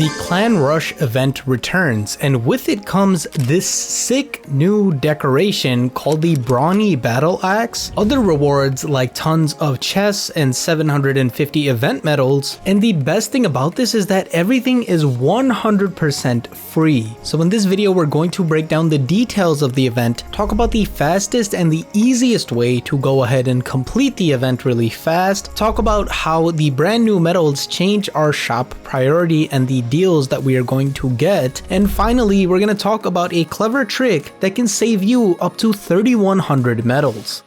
The Clan Rush event returns, and with it comes this sick new decoration called the Brawny Battle Axe, other rewards like tons of chests and 750 event medals, and the best thing about this is that everything is 100% free. So in this video we're going to break down the details of the event, talk about the fastest and the easiest way to go ahead and complete the event really fast, talk about how the brand new medals change our shop priority and the deals that we are going to get, and finally we're going to talk about a clever trick that can save you up to 3,100 medals.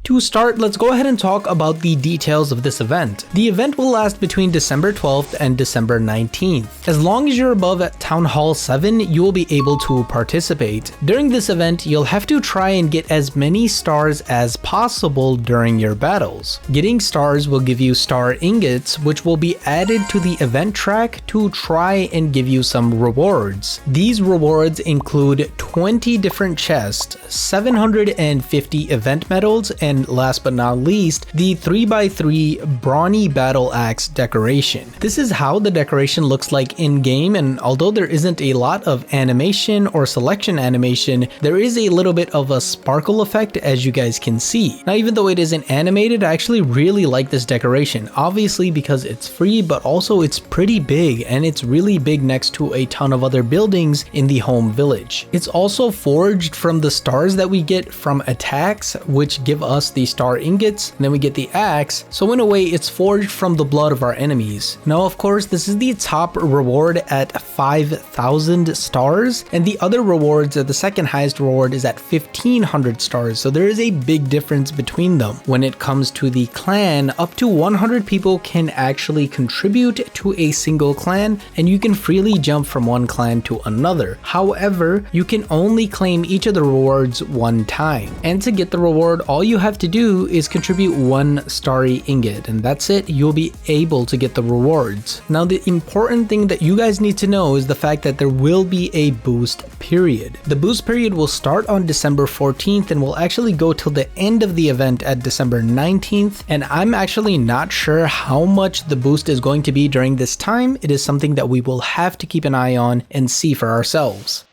To start, let's go ahead and talk about the details of this event. The event will last between December 12th and December 19th. As long as you're above at Town Hall 7, you will be able to participate. During this event, you'll have to try and get as many stars as possible during your battles. Getting stars will give you star ingots, which will be added to the event track to try and give you some rewards. These rewards include 20 different chests, 750 event medals, and last but not least, the 3x3 Brawny Battle Axe decoration. This is how the decoration looks like in-game, and although there isn't a lot of animation or selection animation, there is a little bit of a sparkle effect, as you guys can see. Now, even though it isn't animated, I actually really like this decoration, obviously because it's free, but also it's pretty big, and it's really big next to a ton of other buildings in the home village. It's also forged from the stars that we get from attacks, which give us the star ingots, and then we get the axe, so in a way it's forged from the blood of our enemies. Now of course this is the top reward at 5,000 stars, and the other rewards, the second highest reward, is at 1,500 stars, so there is a big difference between them. When it comes to the clan, up to 100 people can actually contribute to a single clan, and you can freely jump from one clan to another. However, you can only claim each of the rewards one time, and to get the reward all you have to do is contribute one starry ingot, and that's it. You'll be able to get the rewards. Now the important thing that you guys need to know is the fact that there will be a boost period. The boost period will start on December 14th and will actually go till the end of the event at December 19th, and I'm actually not sure how much the boost is going to be during this time. It is something that we will have to keep an eye on and see for ourselves.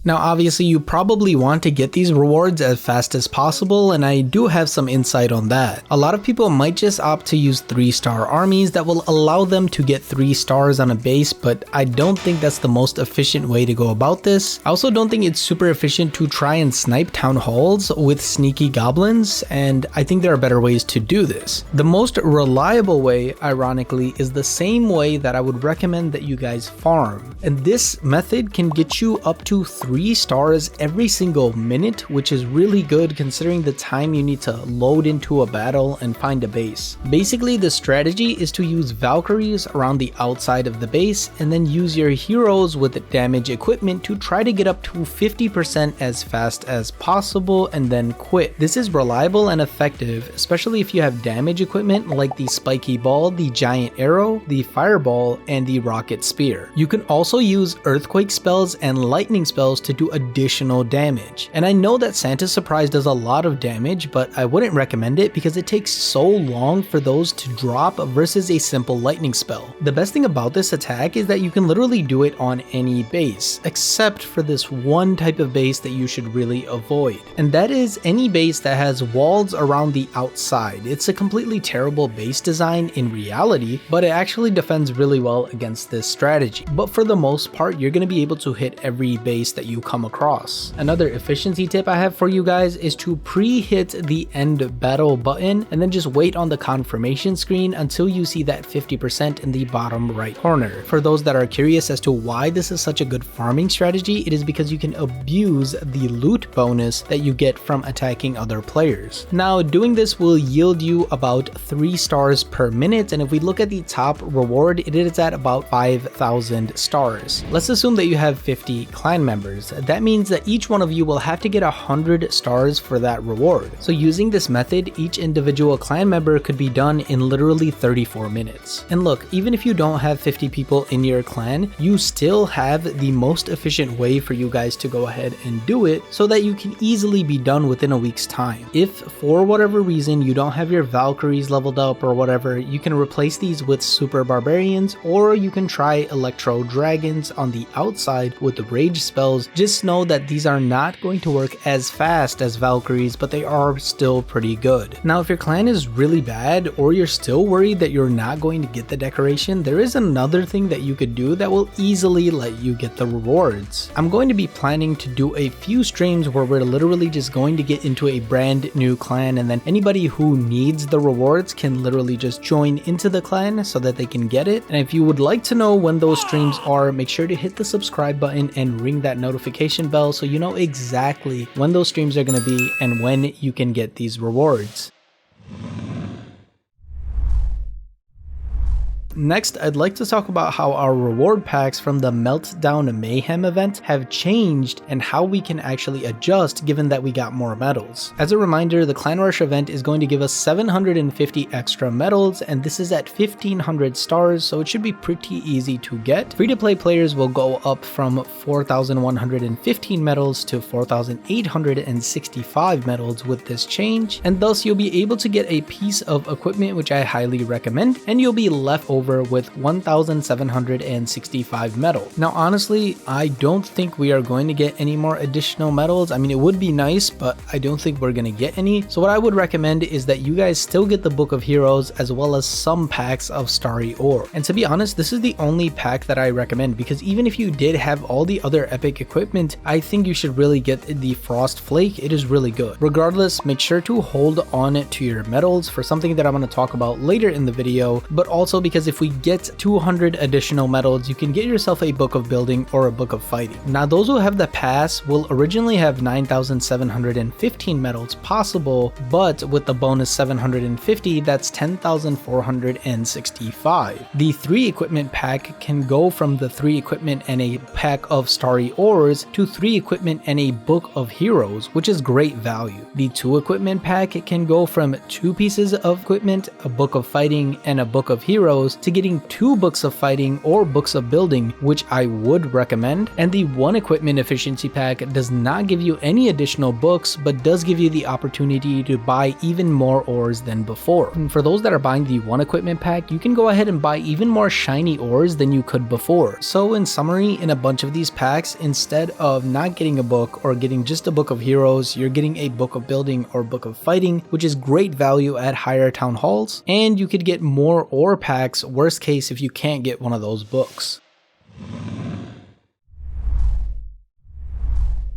Now obviously you probably want to get these rewards as fast as possible, and I do have some insight on that. A lot of people might just opt to use 3-star armies that will allow them to get 3 stars on a base, but I don't think that's the most efficient way to go about this. I also don't think it's super efficient to try and snipe town halls with sneaky goblins, and I think there are better ways to do this. The most reliable way, ironically, is the same way that I would recommend that you guys farm, and this method can get you up to 3 stars every single minute, which is really good considering the time you need to load into a battle and find a base. Basically, the strategy is to use Valkyries around the outside of the base and then use your heroes with damage equipment to try to get up to 50% as fast as possible and then quit. This is reliable and effective, especially if you have damage equipment like the spiky ball, the giant arrow, the fireball, and the rocket spear. You can also use earthquake spells and lightning spells to do additional damage. And I know that Santa's Surprise does a lot of damage, but I wouldn't recommend it because it takes so long for those to drop versus a simple lightning spell. The best thing about this attack is that you can literally do it on any base, except for this one type of base that you should really avoid. And that is any base that has walls around the outside. It's a completely terrible base design in reality, but it actually defends really well against this strategy. But for the most part, you're going to be able to hit every base that you come across. Another efficiency tip I have for you guys is to pre-hit the end battle button and then just wait on the confirmation screen until you see that 50% in the bottom right corner. For those that are curious as to why this is such a good farming strategy, it is because you can abuse the loot bonus that you get from attacking other players. Now doing this will yield you about 3 stars per minute, and if we look at the top reward, it is at about 5,000 stars. Let's assume that you have 50 clan members. stars. That means that each one of you will have to get 100 stars for that reward. So using this method, each individual clan member could be done in literally 34 minutes. And look, even if you don't have 50 people in your clan, you still have the most efficient way for you guys to go ahead and do it so that you can easily be done within a week's time. If for whatever reason you don't have your Valkyries leveled up or whatever, you can replace these with Super Barbarians, or you can try Electro Dragons on the outside with the rage spells. Just know that these are not going to work as fast as Valkyries, but they are still pretty good. Now, if your clan is really bad or you're still worried that you're not going to get the decoration, there is another thing that you could do that will easily let you get the rewards. I'm going to be planning to do a few streams where we're literally just going to get into a brand new clan, and then anybody who needs the rewards can literally just join into the clan so that they can get it. And if you would like to know when those streams are, make sure to hit the subscribe button and ring that notification bell so you know exactly when those streams are going to be and when you can get these rewards. Next, I'd like to talk about how our reward packs from the Meltdown Mayhem event have changed and how we can actually adjust given that we got more medals. As a reminder, the Clan Rush event is going to give us 750 extra medals, and this is at 1500 stars, so it should be pretty easy to get. Free-to-play players will go up from 4115 medals to 4865 medals with this change, and thus you'll be able to get a piece of equipment, which I highly recommend, and you'll be left over with 1765 medal. Now honestly, I don't think we are going to get any more additional medals. I mean, it would be nice, but I don't think we're going to get any. So what I would recommend is that you guys still get the Book of Heroes as well as some packs of Starry Ore. And to be honest, this is the only pack that I recommend, because even if you did have all the other epic equipment, I think you should really get the Frost Flake. It is really good. Regardless, make sure to hold on to your medals for something that I'm going to talk about later in the video, but also because if we get 200 additional medals, you can get yourself a Book of Building or a Book of Fighting. Now those who have the pass will originally have 9,715 medals possible, but with the bonus 750, that's 10,465. The 3 equipment pack can go from the 3 equipment and a pack of Starry Ores to 3 equipment and a Book of Heroes, which is great value. The 2 equipment pack can go from 2 pieces of equipment, a Book of Fighting and a Book of Heroes, to getting 2 Books of Fighting or Books of Building, which I would recommend. And the 1 equipment efficiency pack does not give you any additional books, but does give you the opportunity to buy even more ores than before. And for those that are buying the 1 equipment pack, you can go ahead and buy even more shiny ores than you could before. So in summary, in a bunch of these packs, instead of not getting a book or getting just a Book of Heroes, you're getting a Book of Building or Book of Fighting, which is great value at higher town halls, and you could get more ore packs, worst case if you can't get one of those books.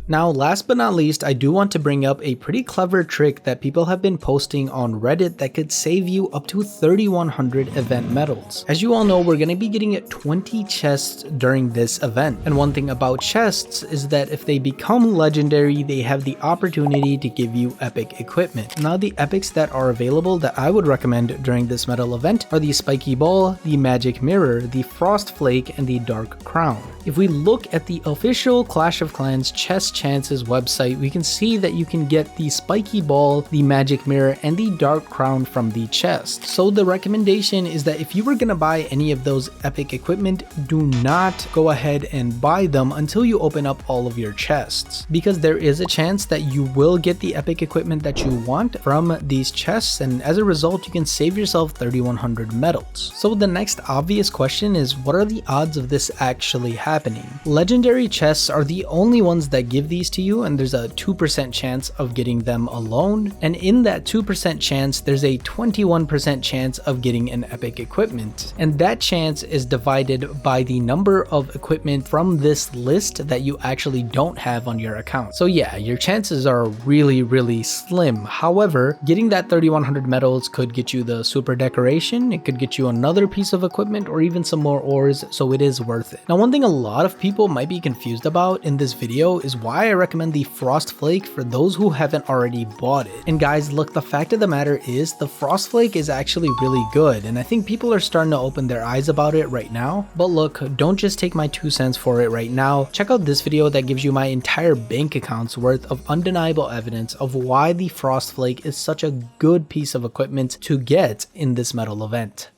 Now, last but not least, I do want to bring up a pretty clever trick that people have been posting on Reddit that could save you up to 3,100 event medals. As you all know, we're going to be getting 20 chests during this event. And one thing about chests is that if they become legendary, they have the opportunity to give you epic equipment. Now, the epics that are available that I would recommend during this medal event are the Spiky Ball, the Magic Mirror, the Frost Flake, and the Dark Crown. If we look at the official Clash of Clans chest chances website, we can see that you can get the Spiky Ball, the Magic Mirror, and the Dark Crown from the chest. So the recommendation is that if you were gonna buy any of those epic equipment, do not go ahead and buy them until you open up all of your chests, because there is a chance that you will get the epic equipment that you want from these chests, and as a result you can save yourself 3,100 medals. So the next obvious question is, what are the odds of this actually happening? Legendary chests are the only ones that give these to you, and there's a 2% chance of getting them alone, and in that 2% chance there's a 21% chance of getting an epic equipment, and that chance is divided by the number of equipment from this list that you actually don't have on your account. So yeah, your chances are really slim. However, getting that 3,100 medals could get you the super decoration, it could get you another piece of equipment, or even some more ores, so it is worth it. Now, one thing a lot of people might be confused about in this video is why I recommend the Frost Flake for those who haven't already bought it. And guys, look, the fact of the matter is the Frost Flake is actually really good, and I think people are starting to open their eyes about it right now. But look, don't just take my 2 cents for it right now. Check out this video that gives you my entire bank account's worth of undeniable evidence of why the Frost Flake is such a good piece of equipment to get in this medal event.